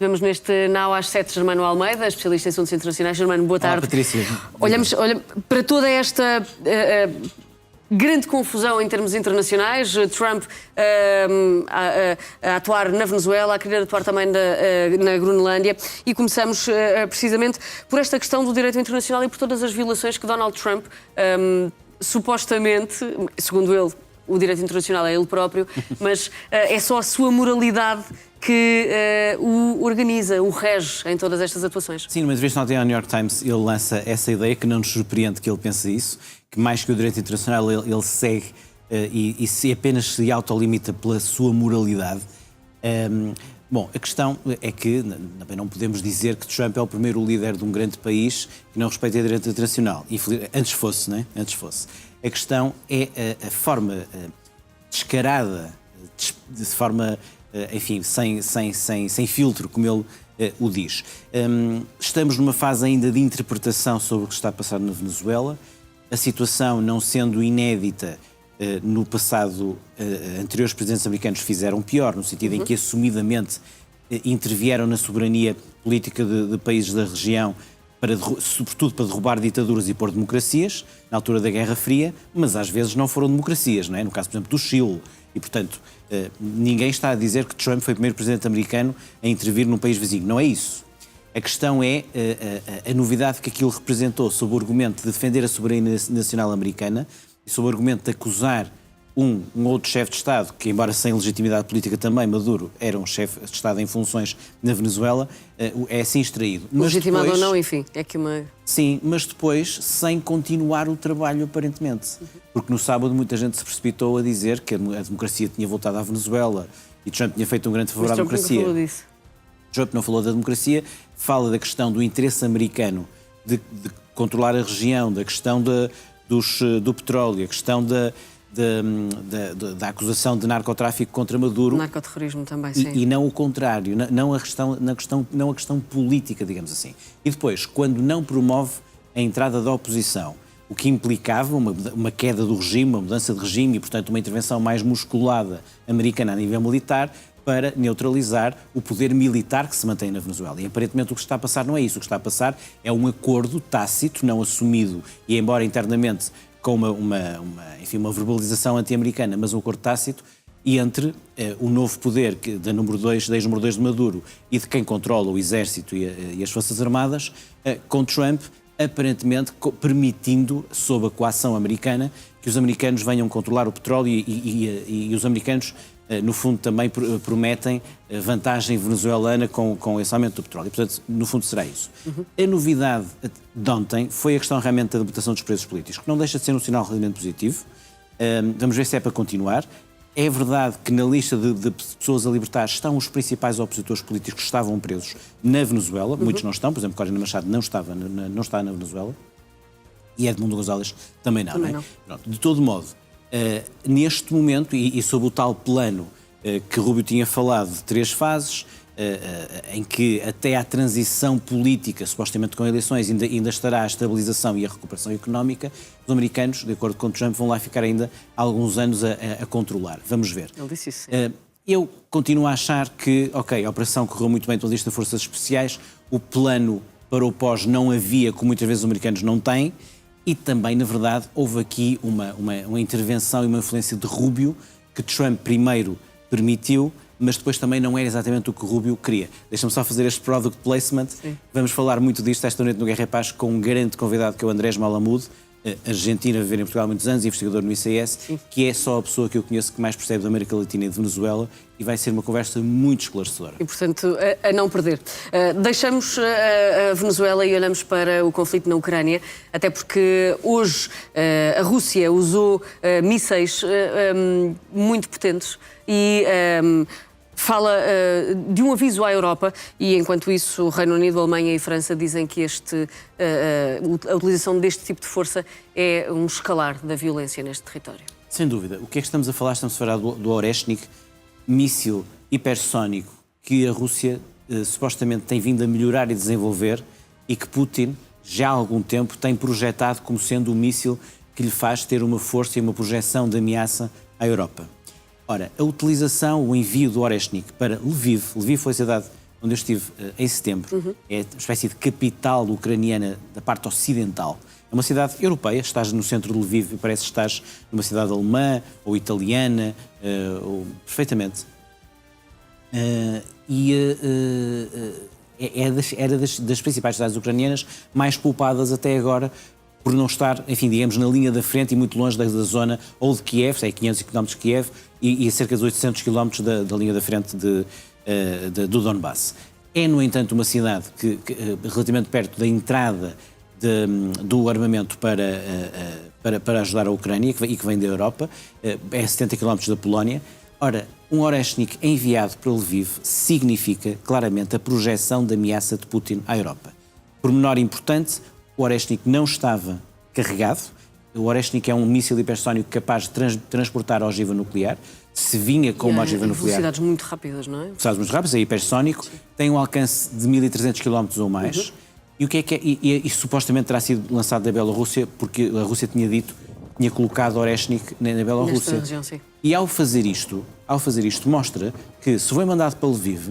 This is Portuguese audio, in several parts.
Vemos neste Now às 7, Germano Almeida, especialista em assuntos internacionais. Germano, boa tarde. Olá, Patrícia. Olhamos para toda esta grande confusão em termos internacionais. Trump a atuar na Venezuela, a querer atuar também na Groenlândia. E começamos precisamente por esta questão do direito internacional e por todas as violações que Donald Trump, supostamente, segundo ele, o direito internacional é ele próprio, mas é só a sua moralidade que o organiza, o rege em todas estas atuações. Sim, mas vez ontem ao New York Times ele lança essa ideia, que não nos surpreende que ele pense isso, que mais que o direito internacional ele segue e apenas se autolimita pela sua moralidade. Bom, a questão é que não podemos dizer que Trump é o primeiro líder de um grande país que não respeita o direito internacional. Antes fosse, não é? Antes fosse. A questão é a forma descarada, de forma, enfim, sem filtro, como ele o diz. Estamos numa fase ainda de interpretação sobre o que está a passar na Venezuela. A situação, não sendo inédita, no passado, anteriores presidentes americanos fizeram pior, no sentido em que assumidamente intervieram na soberania política de países da região, sobretudo para derrubar ditaduras e pôr democracias, na altura da Guerra Fria, mas às vezes não foram democracias, não é? No caso, por exemplo, do Chile. E, portanto, ninguém está a dizer que Trump foi o primeiro presidente americano a intervir num país vizinho. Não é isso. A questão é a novidade que aquilo representou sob o argumento de defender a soberania nacional americana e sob o argumento de acusar um outro chefe de Estado, que embora sem legitimidade política também, Maduro, era um chefe de Estado em funções na Venezuela, é assim extraído. Legitimado ou não, enfim, é que uma... Sim, mas depois sem continuar o trabalho, aparentemente. Porque no sábado muita gente se precipitou a dizer que a democracia tinha voltado à Venezuela e Trump tinha feito um grande favor à democracia. Trump nunca falou disso. Trump não falou da democracia, fala da questão do interesse americano de controlar a região, da questão do petróleo, a questão da acusação de narcotráfico contra Maduro. Narcoterrorismo também, sim. E não o contrário, não a questão política, digamos assim. E depois, quando não promove a entrada da oposição, o que implicava uma queda do regime, uma mudança de regime e, portanto, uma intervenção mais musculada americana a nível militar, para neutralizar o poder militar que se mantém na Venezuela. E aparentemente o que está a passar não é isso. O que está a passar é um acordo tácito, não assumido, e embora internamente com uma verbalização anti-americana, mas um acordo tácito, e entre o novo poder da ex-número 2 de Maduro e de quem controla o exército e as forças armadas, com Trump aparentemente permitindo, sob a coação americana, que os americanos venham controlar o petróleo e os americanos, no fundo, também prometem vantagem venezuelana com esse aumento do petróleo. E, portanto, no fundo, será isso. A novidade de ontem foi a questão realmente da libertação dos presos políticos, que não deixa de ser um sinal relativamente positivo. Vamos ver se é para continuar. É verdade que na lista de pessoas a libertar estão os principais opositores políticos que estavam presos na Venezuela. Muitos não estão, por exemplo, Corina Machado não está na Venezuela. E Edmundo González também não. Também não. Pronto, de todo modo, neste momento, e sob o tal plano que Rubio tinha falado de 3 fases, em que até à transição política, supostamente com eleições, ainda estará a estabilização e a recuperação económica, os americanos, de acordo com Trump, vão lá ficar ainda alguns anos a controlar. Vamos ver. Ele disse isso. Eu continuo a achar que, a operação correu muito bem, toda esta de forças especiais, o plano para o pós não havia, como muitas vezes os americanos não têm, e também, na verdade, houve aqui uma intervenção e uma influência de Rubio, que Trump primeiro permitiu, mas depois também não era exatamente o que Rubio queria. Deixa-me só fazer este product placement. Sim. Vamos falar muito disto esta noite no Guerra e Paz com um grande convidado que é o Andrés Malamud, argentino, a viver em Portugal há muitos anos, investigador no ICS, Sim. que é só a pessoa que eu conheço que mais percebe da América Latina e de Venezuela, e vai ser uma conversa muito esclarecedora. E, portanto, a não perder. Deixamos a Venezuela e olhamos para o conflito na Ucrânia, até porque hoje a Rússia usou mísseis muito potentes e fala de um aviso à Europa e, enquanto isso, o Reino Unido, a Alemanha e a França dizem que a utilização deste tipo de força é um escalar da violência neste território. Sem dúvida. O que é que estamos a falar? Estamos a falar do Oreshnik, míssil hipersónico que a Rússia supostamente tem vindo a melhorar e desenvolver e que Putin, já há algum tempo, tem projetado como sendo o míssil que lhe faz ter uma força e uma projeção de ameaça à Europa. Ora, a utilização, o envio do Oreshnik para Lviv foi a cidade onde eu estive em setembro, é uma espécie de capital ucraniana da parte ocidental. É uma cidade europeia, estás no centro de Lviv e parece que estás numa cidade alemã ou italiana, perfeitamente. Era das principais cidades ucranianas mais poupadas até agora, por não estar, enfim, digamos, na linha da frente e muito longe da zona ou de Kiev, é 500 km de Kiev, e a cerca de 800 km da linha da frente do Donbass. É, no entanto, uma cidade que relativamente perto da entrada do armamento para ajudar a Ucrânia e que vem da Europa, é 70 km da Polónia. Ora, um Oreshnik enviado para Lviv significa claramente a projeção da ameaça de Putin à Europa. Por menor importante, o Oreshnik não estava carregado. O Oreshnik é um míssil hipersónico capaz de transportar ogiva nuclear. Se vinha com uma ogiva nuclear... Velocidades muito rápidas, não é? Velocidades muito rápidas, é hipersónico, tem um alcance de 1.300 km ou mais. E o que é que é? E supostamente terá sido lançado da Bielorrússia, porque a Rússia tinha colocado Oreshnik na Bielorrússia. Nesta região, sim. E ao fazer isto mostra que se foi mandado para Lviv,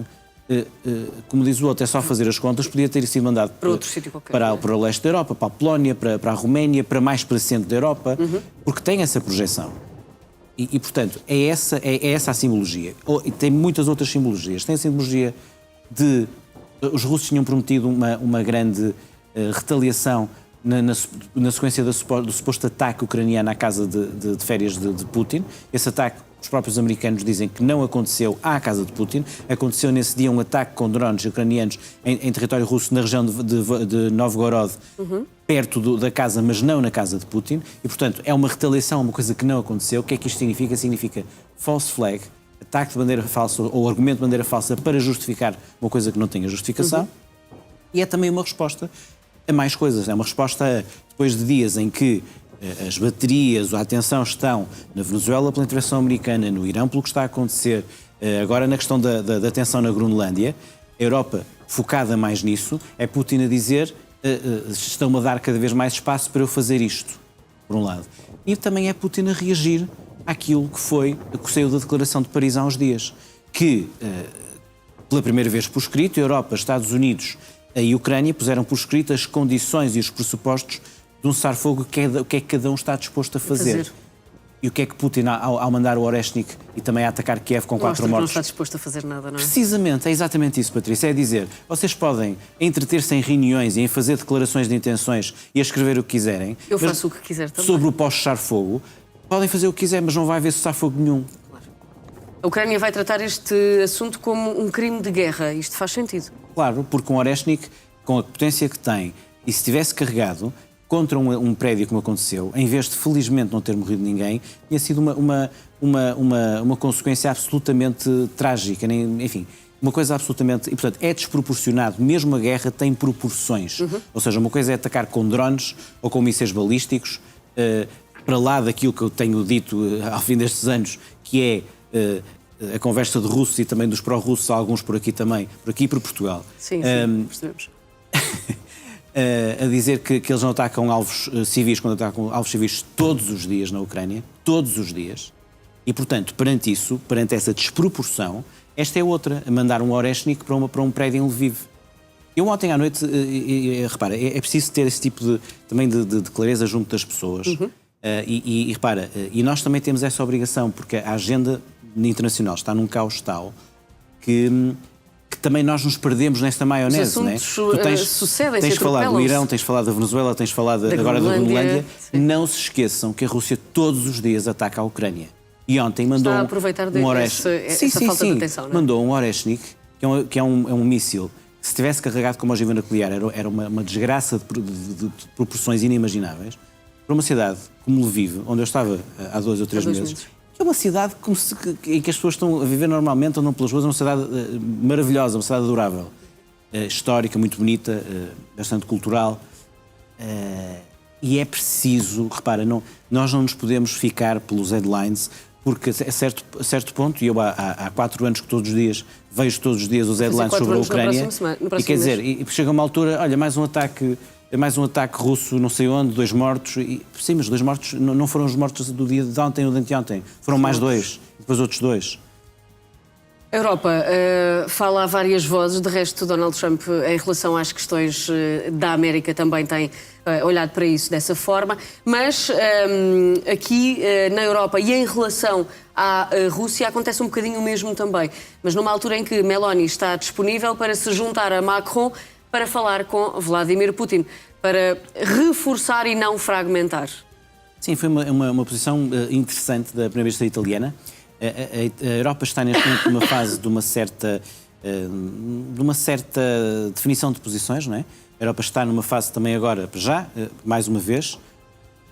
como diz o outro, é só fazer as contas, podia ter sido mandado para outro sítio qualquer, para o leste da Europa, para a Polónia, para a Roménia, para mais para o centro da Europa, porque tem essa projeção. E portanto, é essa a simbologia. E tem muitas outras simbologias. Tem a simbologia de... Os russos tinham prometido uma grande retaliação na sequência do suposto ataque ucraniano à casa de férias de Putin. Esse ataque, os próprios americanos dizem que não aconteceu à casa de Putin. Aconteceu nesse dia um ataque com drones ucranianos em território russo, na região de Novgorod, perto da casa, mas não na casa de Putin. E, portanto, é uma retaliação, uma coisa que não aconteceu. O que é que isto significa? Significa false flag, ataque de bandeira falsa ou argumento de bandeira falsa para justificar uma coisa que não tenha justificação. E é também uma resposta a mais coisas. É uma resposta a, depois de dias em que as baterias, a atenção estão na Venezuela pela intervenção americana, no Irão pelo que está a acontecer, agora na questão da tensão na Groenlândia, a Europa focada mais nisso, é Putin a dizer estão-me a dar cada vez mais espaço para eu fazer isto, por um lado. E também é Putin a reagir àquilo que saiu da Declaração de Paris há uns dias, que pela primeira vez por escrito, a Europa, Estados Unidos e a Ucrânia puseram por escrito as condições e os pressupostos de um cessar-fogo, o que é que cada um está disposto a fazer. E o que é que Putin, ao mandar o Oreshnik e também a atacar Kiev com 4 mortos... não está disposto a fazer nada, não é? Precisamente, é exatamente isso, Patrícia. É dizer, vocês podem entreter-se em reuniões e em fazer declarações de intenções e a escrever o que quiserem. Eu faço o que quiser também. Sobre o pós-cessar-fogo, podem fazer o que quiserem, mas não vai haver cessar-fogo nenhum. A Ucrânia vai tratar este assunto como um crime de guerra. Isto faz sentido. Claro, porque um Oreshnik, com a potência que tem, e se tivesse carregado contra um prédio como aconteceu, em vez de felizmente não ter morrido ninguém, tinha sido uma consequência absolutamente trágica, enfim, uma coisa absolutamente... E, portanto, é desproporcionado. Mesmo a guerra tem proporções. Ou seja, uma coisa é atacar com drones ou com mísseis balísticos, para lá daquilo que eu tenho dito ao fim destes anos, que é a conversa de russos e também dos pró-russos, alguns por aqui também, por aqui e por Portugal. Sim, percebemos. A dizer que eles não atacam alvos civis quando atacam alvos civis todos os dias na Ucrânia, todos os dias. E, portanto, perante essa desproporção, esta é outra, mandar um Oreshnik para um prédio em Lviv. Eu ontem à noite, repara, é preciso ter esse tipo de clareza junto das pessoas. E repara, e nós também temos essa obrigação, porque a agenda internacional está num caos tal que também nós nos perdemos nesta maionese, não é? Tu tens falado do Irão, tens falado da Venezuela, tens falado agora da Groenlândia. Não se esqueçam que a Rússia todos os dias ataca a Ucrânia. E ontem mandou a aproveitar um Oreshnik. essa falta de atenção, não é? Mandou um Oreshnik, que é um míssil, que se tivesse carregado com uma ogiva nuclear era uma desgraça de proporções inimagináveis, para uma cidade como Lviv, onde eu estava há 2 ou 3 meses. É uma cidade em que as pessoas estão a viver normalmente, andam pelas ruas, é uma cidade maravilhosa, uma cidade adorável, histórica, muito bonita, bastante cultural. E é preciso, repara, nós não nos podemos ficar pelos headlines, porque a certo ponto, e eu há 4 anos que vejo todos os dias os headlines sobre a Ucrânia, e quer dizer, e chega uma altura, olha, mais um ataque russo, não sei onde, 2 mortos. Sim, mas 2 mortos não foram os mortos do dia de ontem ou de anteontem. Foram mais 2, depois outros 2. A Europa fala a várias vozes, de resto Donald Trump em relação às questões da América também tem olhado para isso dessa forma, mas aqui na Europa e em relação à Rússia acontece um bocadinho o mesmo também, mas numa altura em que Meloni está disponível para se juntar a Macron para falar com Vladimir Putin, para reforçar e não fragmentar. Sim, foi uma posição interessante da primeira-ministra italiana. A Europa está neste momento numa fase de uma certa definição de posições, não é? A Europa está numa fase também agora, já, mais uma vez.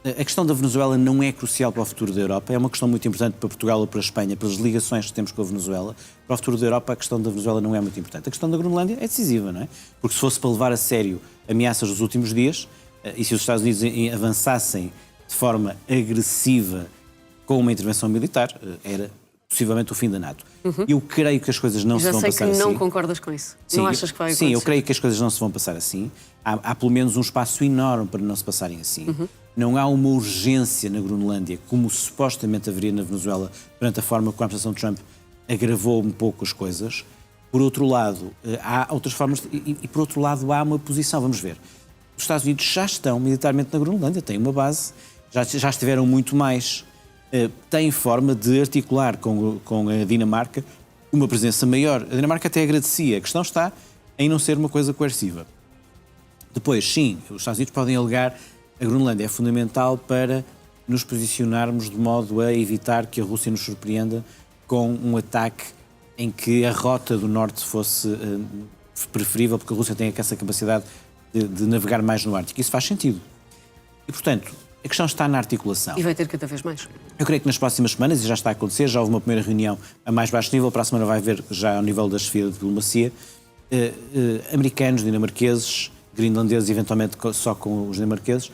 A questão da Venezuela não é crucial para o futuro da Europa, é uma questão muito importante para Portugal ou para a Espanha, pelas ligações que temos com a Venezuela. Para o futuro da Europa, a questão da Venezuela não é muito importante. A questão da Groenlândia é decisiva, não é? Porque se fosse para levar a sério ameaças dos últimos dias, e se os Estados Unidos avançassem de forma agressiva com uma intervenção militar, era possivelmente o fim da NATO. Eu creio que as coisas não se vão passar assim. Já sei que não concordas com isso. Sim, não achas que vai acontecer? Sim, eu creio que as coisas não se vão passar assim. Há pelo menos um espaço enorme para não se passarem assim. Não há uma urgência na Groenlândia, como supostamente haveria na Venezuela, perante a forma como a administração de Trump agravou um pouco as coisas. Por outro lado, há outras formas, e por outro lado há uma posição, vamos ver. Os Estados Unidos já estão militarmente na Groenlândia, têm uma base, já estiveram muito mais. Têm forma de articular com a Dinamarca uma presença maior. A Dinamarca até agradecia. A questão está em não ser uma coisa coerciva. Depois, sim, os Estados Unidos podem alegar a Groenlândia é fundamental para nos posicionarmos de modo a evitar que a Rússia nos surpreenda com um ataque em que a rota do norte fosse preferível, porque a Rússia tem essa capacidade de navegar mais no Ártico. Isso faz sentido. E, portanto, a questão está na articulação. E vai ter cada vez mais. Eu creio que nas próximas semanas, e já está a acontecer, já houve uma primeira reunião a mais baixo nível, para a semana vai haver já ao nível da chefia de diplomacia, americanos, dinamarqueses, groenlandeses, eventualmente só com os dinamarqueses,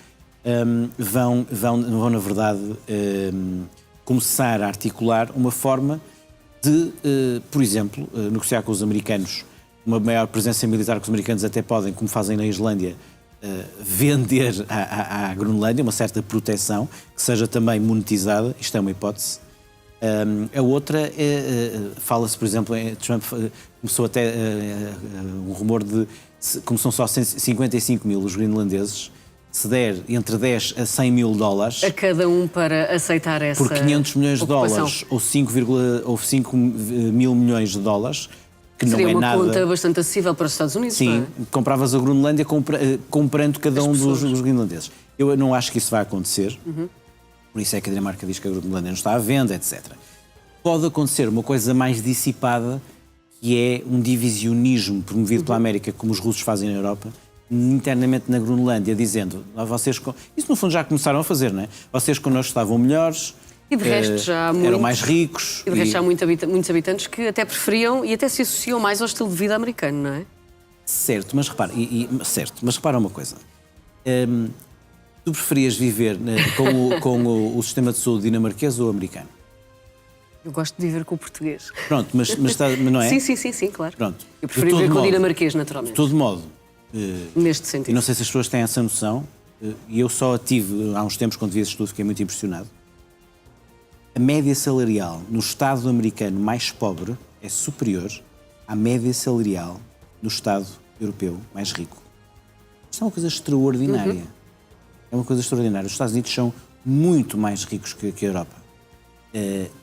vão na verdade, começar a articular uma forma de, por exemplo, negociar com os americanos uma maior presença militar que os americanos até podem, como fazem na Islândia, vender à Groenlândia uma certa proteção que seja também monetizada. Isto é uma hipótese. A outra fala-se, por exemplo, Trump começou até um rumor de como são só 55 mil os groenlandeses, se der entre 10 a 100 mil dólares a cada um para aceitar essa por 500 milhões ocupação. de dólares ou 5 mil milhões de dólares, que seria não é uma nada. conta bastante acessível para os Estados Unidos. Sim, não é? compravas a Groenlândia comprando cada um dos groenlandeses. Eu não acho que isso vai acontecer, por isso é que a Dinamarca diz que a Groenlândia não está à venda, etc. Pode acontecer uma coisa mais dissipada, que é um divisionismo promovido pela América, como os russos fazem na Europa, internamente na Groenlândia, dizendo, vocês, isso no fundo já começaram a fazer, não é? Vocês connosco estavam melhores, e de resto já há eram mais ricos. E de resto já há muitos habitantes que até preferiam e até se associam mais ao estilo de vida americano, não é? Certo, mas repara, mas repara uma coisa. Tu preferias viver com o sistema de saúde dinamarquês ou americano? Eu gosto de viver com o português. Pronto, mas não é? Sim, claro. Pronto. Eu prefiro viver com o dinamarquês, naturalmente. De todo modo. Neste sentido. E não sei se as pessoas têm essa noção, e eu só a tive há uns tempos, quando vi esse estudo, fiquei muito impressionado. A média salarial no Estado americano mais pobre é superior à média salarial no Estado europeu mais rico. Isto é uma coisa extraordinária. É uma coisa extraordinária. Os Estados Unidos são muito mais ricos que a Europa.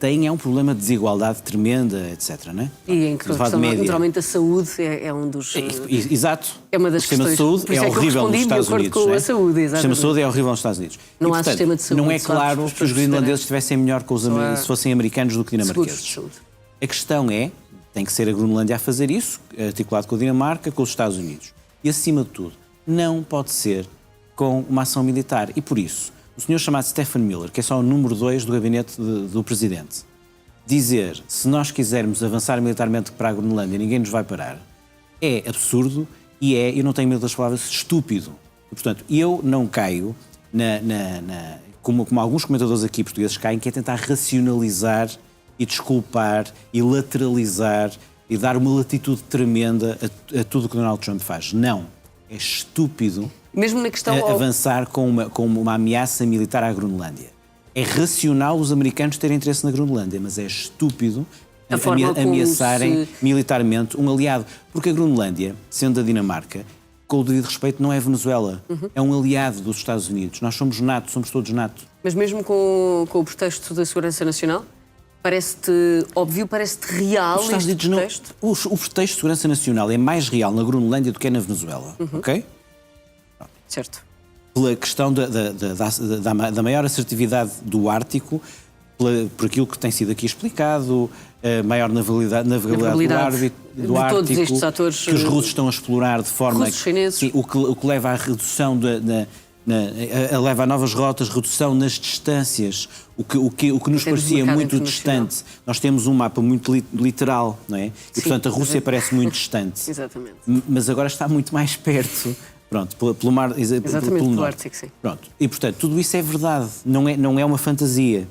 Têm um problema de desigualdade tremenda, etc. Não é? E em que naturalmente a saúde é um dos... Exato. É uma das o sistema de questões. saúde é horrível nos Estados Unidos. Com a saúde, o sistema de saúde é horrível nos Estados Unidos. Não e, há portanto, sistema de saúde. Não é claro que os groenlandeses estivessem melhor se fossem americanos do que dinamarqueses. A questão tem que ser a Groenlândia a fazer isso, articulado com a Dinamarca, com os Estados Unidos. E, acima de tudo, não pode ser com uma ação militar. E, por isso, o senhor chamado Stephen Miller, que é só o número 2 do gabinete do Presidente, dizer, se nós quisermos avançar militarmente para a Groenlândia, ninguém nos vai parar, é absurdo e eu não tenho medo das palavras, estúpido. E, portanto, eu não caio como alguns comentadores aqui portugueses caem, que é tentar racionalizar e desculpar e lateralizar e dar uma latitude tremenda a tudo o que Donald Trump faz. Não. É estúpido mesmo na questão avançar com uma ameaça militar à Groenlândia. É racional os americanos terem interesse na Groenlândia, mas é estúpido A forma como ameaçarem militarmente um aliado. Porque a Groenlândia, sendo a Dinamarca, com o devido respeito, não é Venezuela. É um aliado dos Estados Unidos. Nós somos NATO, somos todos NATO. Mas mesmo com o pretexto da segurança nacional? Parece-te óbvio, parece-te real Os Estados este Unidos pretexto? não. O pretexto de segurança nacional é mais real na Groenlândia do que é na Venezuela. Ok? Certo. Pela questão da maior assertividade do Ártico, por aquilo que tem sido aqui explicado, a maior navegabilidade do Ártico, todos estes atores, que os russos estão a explorar de forma... russos, chineses. Sim, o que leva à redução, leva a novas rotas, redução nas distâncias, o que nos Até parecia do muito mercado distante. Nós temos um mapa muito literal, não é? E, portanto, a Rússia parece muito distante. Exatamente. Mas agora está muito mais perto. Pronto, pelo mar, Exatamente, pelo pelo norte. Ártico, sim. Pronto. E, portanto, tudo isso é verdade, não é uma fantasia.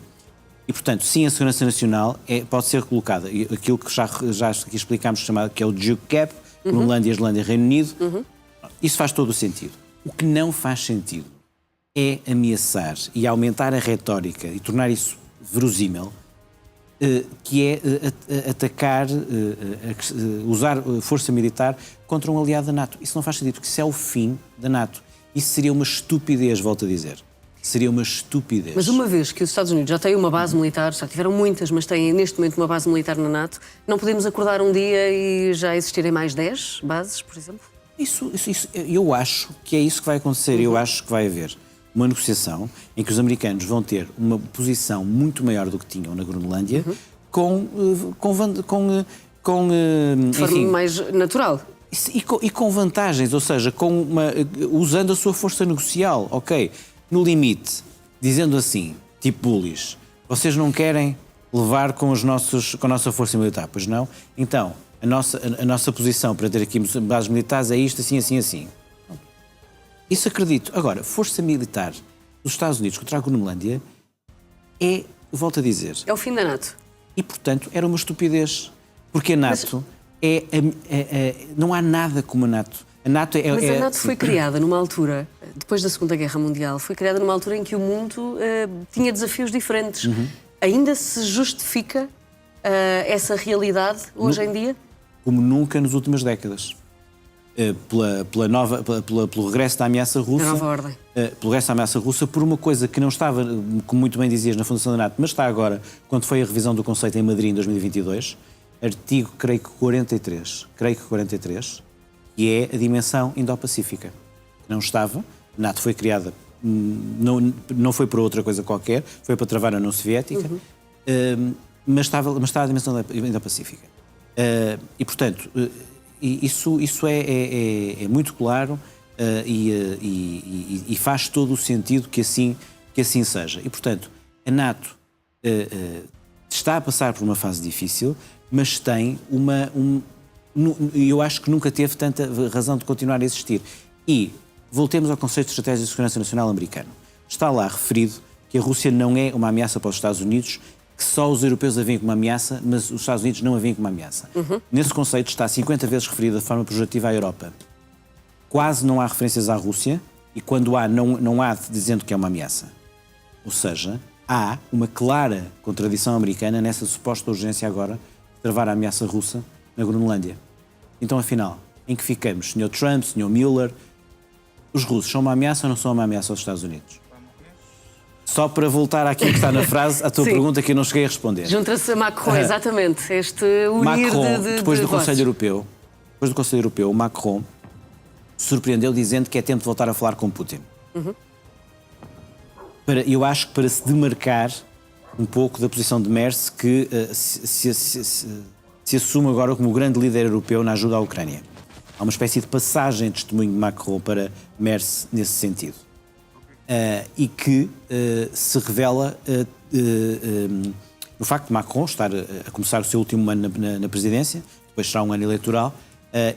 E, portanto, sim, a segurança nacional pode ser colocada. Aquilo que já aqui explicámos, chamado, que é o Duke Gap, Groenlândia, Islândia e Reino Unido, isso faz todo o sentido. O que não faz sentido é ameaçar e aumentar a retórica e tornar isso verosímil, que é atacar, usar força militar contra um aliado da NATO. Isso não faz sentido, porque isso é o fim da NATO. Isso seria uma estupidez, volto a dizer. Seria uma estupidez. Mas uma vez que os Estados Unidos já têm uma base militar, já tiveram muitas, mas têm neste momento uma base militar na NATO, não podemos acordar um dia e já existirem mais 10 bases, por exemplo? Isso, eu acho que é isso que vai acontecer. Eu acho que vai haver uma negociação em que os americanos vão ter uma posição muito maior do que tinham na Groenlândia, De forma mais natural. e com vantagens, ou seja, usando a sua força negocial, ok? No limite, dizendo assim, tipo bullies, vocês não querem levar com a nossa força militar, pois não? Então, a nossa posição para ter aqui bases militares é isto, assim, assim, assim. Isso acredito. Agora, força militar dos Estados Unidos contra a Groenlândia volto a dizer... É o fim da NATO. E, portanto, era uma estupidez. Porque a NATO não há nada como a NATO. A NATO Mas a NATO foi criada numa altura, depois da Segunda Guerra Mundial, foi criada numa altura em que o mundo tinha desafios diferentes. Ainda se justifica essa realidade hoje em dia? Como nunca nas últimas décadas. Pelo regresso da ameaça russa. Da nova ordem. Pelo regresso da ameaça russa, por uma coisa que não estava, como muito bem dizias, na fundação da NATO, mas está agora, quando foi a revisão do conceito em Madrid em 2022, artigo, creio que 43, que é a dimensão Indo-Pacífica. Não estava, a NATO foi criada, não foi para outra coisa qualquer, foi para travar a União Soviética, mas estava a dimensão Indo-Pacífica. E, portanto, isso é muito claro e faz todo o sentido que assim seja. E, portanto, a NATO está a passar por uma fase difícil, mas tem eu acho que nunca teve tanta razão de continuar a existir. E voltemos ao conceito de estratégia de segurança nacional americano. Está lá referido que a Rússia não é uma ameaça para os Estados Unidos, que só os europeus a veem como uma ameaça, mas os Estados Unidos não a veem como uma ameaça. Nesse conceito está 50 vezes referido de forma pejorativa à Europa. Quase não há referências à Rússia e quando há, não há dizendo que é uma ameaça. Ou seja, há uma clara contradição americana nessa suposta urgência agora de travar a ameaça russa na Groenlândia. Então, afinal, em que ficamos? Sr. Trump, Sr. Mueller, os russos são uma ameaça ou não são uma ameaça aos Estados Unidos? Só para voltar àquilo que está na frase, à tua pergunta que eu não cheguei a responder. Junta-se a Macron, exatamente. Este unir Macron, depois do vozes. Conselho Europeu, o Macron surpreendeu dizendo que é tempo de voltar a falar com Putin. Eu acho que para se demarcar um pouco da posição de Merz, que se assume agora como o grande líder europeu na ajuda à Ucrânia. Há uma espécie de passagem de testemunho de Macron para Merz nesse sentido. E que se revela o facto de Macron estar a começar o seu último ano na presidência, depois será um ano eleitoral,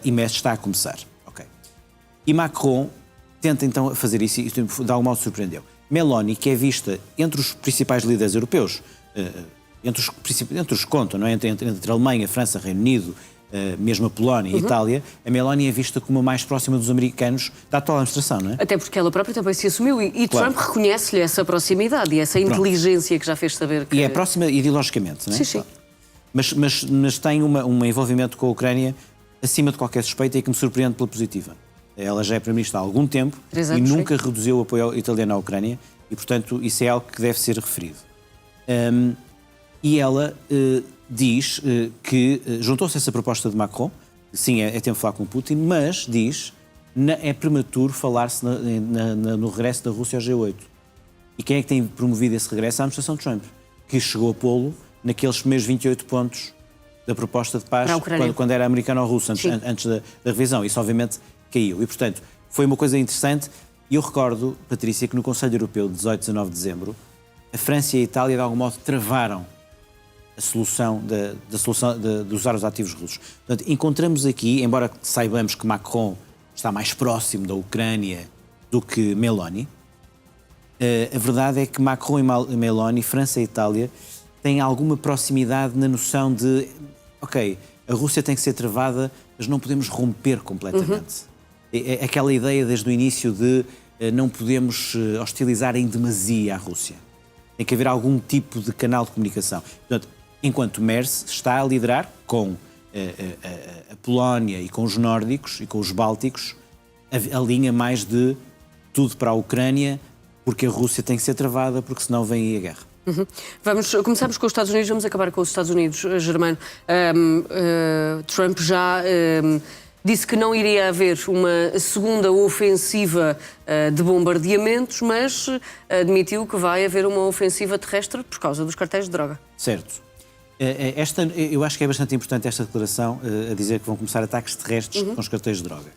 e Merz está a começar. Okay. E Macron tenta então fazer isso e de algum modo surpreendeu. Meloni, que é vista entre os principais líderes europeus, entre os que contam, não é? entre a Alemanha, França, Reino Unido, mesmo a Polónia e a Itália, a Meloni é vista como a mais próxima dos americanos da atual administração, não é? Até porque ela própria também se assumiu e Claro. Trump reconhece-lhe essa proximidade e essa inteligência que já fez saber que... E é próxima ideologicamente, não é? Sim, sim. Claro. Mas tem um envolvimento com a Ucrânia acima de qualquer suspeita e que me surpreende pela positiva. Ela já é Primeira-Ministra há algum tempo e nunca reduziu o apoio italiano à Ucrânia e, portanto, isso é algo que deve ser referido. E ela diz que juntou-se a essa proposta de Macron, sim, é tempo de falar com Putin, mas diz é prematuro falar-se no regresso da Rússia ao G8. E quem é que tem promovido esse regresso? A administração Trump, que chegou a pô-lo naqueles primeiros 28 pontos da proposta de paz, quando era americano ou russo, antes da revisão. Isso, obviamente, caiu. E, portanto, foi uma coisa interessante. E eu recordo, Patrícia, que no Conselho Europeu de 18 e 19 de dezembro, a França e a Itália, de algum modo, travaram a solução de usar os ativos russos. Portanto, encontramos aqui, embora saibamos que Macron está mais próximo da Ucrânia do que Meloni, a verdade é que Macron e Meloni, França e Itália, têm alguma proximidade na noção de, ok, a Rússia tem que ser travada, mas não podemos romper completamente. É aquela ideia desde o início de não podemos hostilizar em demasia a Rússia. Tem que haver algum tipo de canal de comunicação. Portanto, enquanto Merz está a liderar com a Polónia e com os nórdicos e com os bálticos a linha mais de tudo para a Ucrânia, porque a Rússia tem que ser travada, porque senão vem aí a guerra. Começamos com os Estados Unidos, vamos acabar com os Estados Unidos, Germano. Trump já disse que não iria haver uma segunda ofensiva de bombardeamentos, mas admitiu que vai haver uma ofensiva terrestre por causa dos cartéis de droga. Certo. Eu acho que é bastante importante esta declaração a dizer que vão começar ataques terrestres com os cartéis de droga.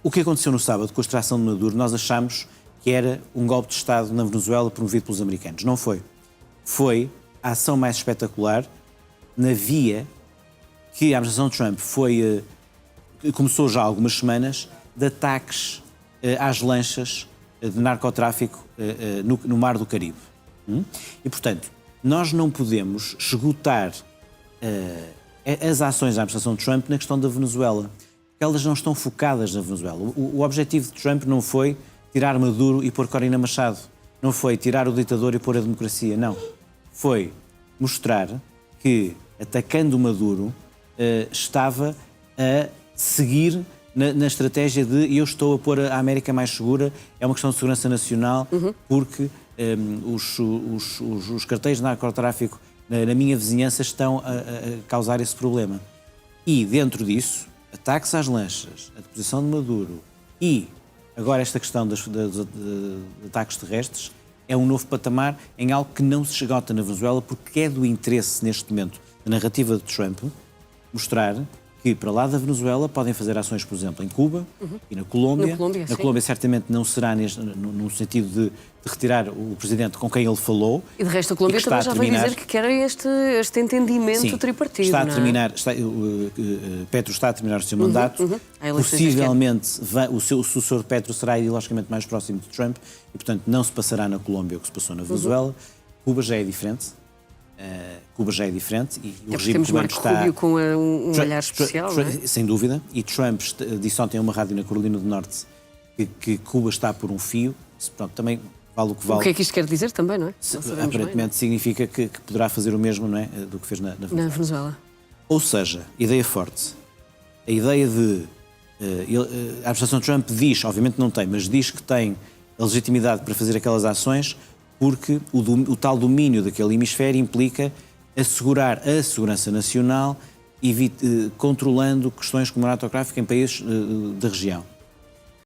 O que aconteceu no sábado com a extração de Maduro, nós achamos que era um golpe de Estado na Venezuela promovido pelos americanos. Não foi. Foi a ação mais espetacular na via que a administração Trump começou já há algumas semanas de ataques às lanchas de narcotráfico no Mar do Caribe. E, portanto, nós não podemos esgotar as ações da administração Trump na questão da Venezuela. Elas não estão focadas na Venezuela. O objetivo de Trump não foi tirar Maduro e pôr Corina Machado. Não foi tirar o ditador e pôr a democracia. Não. Foi mostrar que, atacando Maduro, estava a seguir na estratégia de eu estou a pôr a América mais segura, é uma questão de segurança nacional, porque os cartéis de narcotráfico na minha vizinhança estão a causar esse problema. E, dentro disso, ataques às lanchas, a deposição de Maduro e agora esta questão dos ataques terrestres é um novo patamar em algo que não se esgota na Venezuela, porque é do interesse, neste momento, da narrativa de Trump, mostrar que, para lá da Venezuela, podem fazer ações, por exemplo, em Cuba e na Colômbia. Na Colômbia, certamente, não será no sentido de retirar o presidente com quem ele falou. E de resto, a Colômbia também já vai dizer que querem este entendimento tripartido. Está a terminar, Petro está a terminar o seu mandato. Possivelmente, o sucessor de Petro será ideologicamente mais próximo de Trump e, portanto, não se passará na Colômbia o que se passou na Venezuela. Cuba já é diferente. E o regime cubano está... Rubio com um olhar especial, não é? Sem dúvida. E Trump disse ontem a uma rádio na Carolina do Norte que Cuba está por um fio. Pronto, também vale o que vale. O que é que isto quer dizer também, não é? Aparentemente significa que poderá fazer o mesmo, não é? Do que fez na Venezuela. Ou seja, ideia forte. A ideia de... a administração Trump diz, obviamente não tem, mas diz que tem a legitimidade para fazer aquelas ações porque o tal domínio daquele hemisfério implica assegurar a segurança nacional, controlando questões como o narcotráfico em países da região.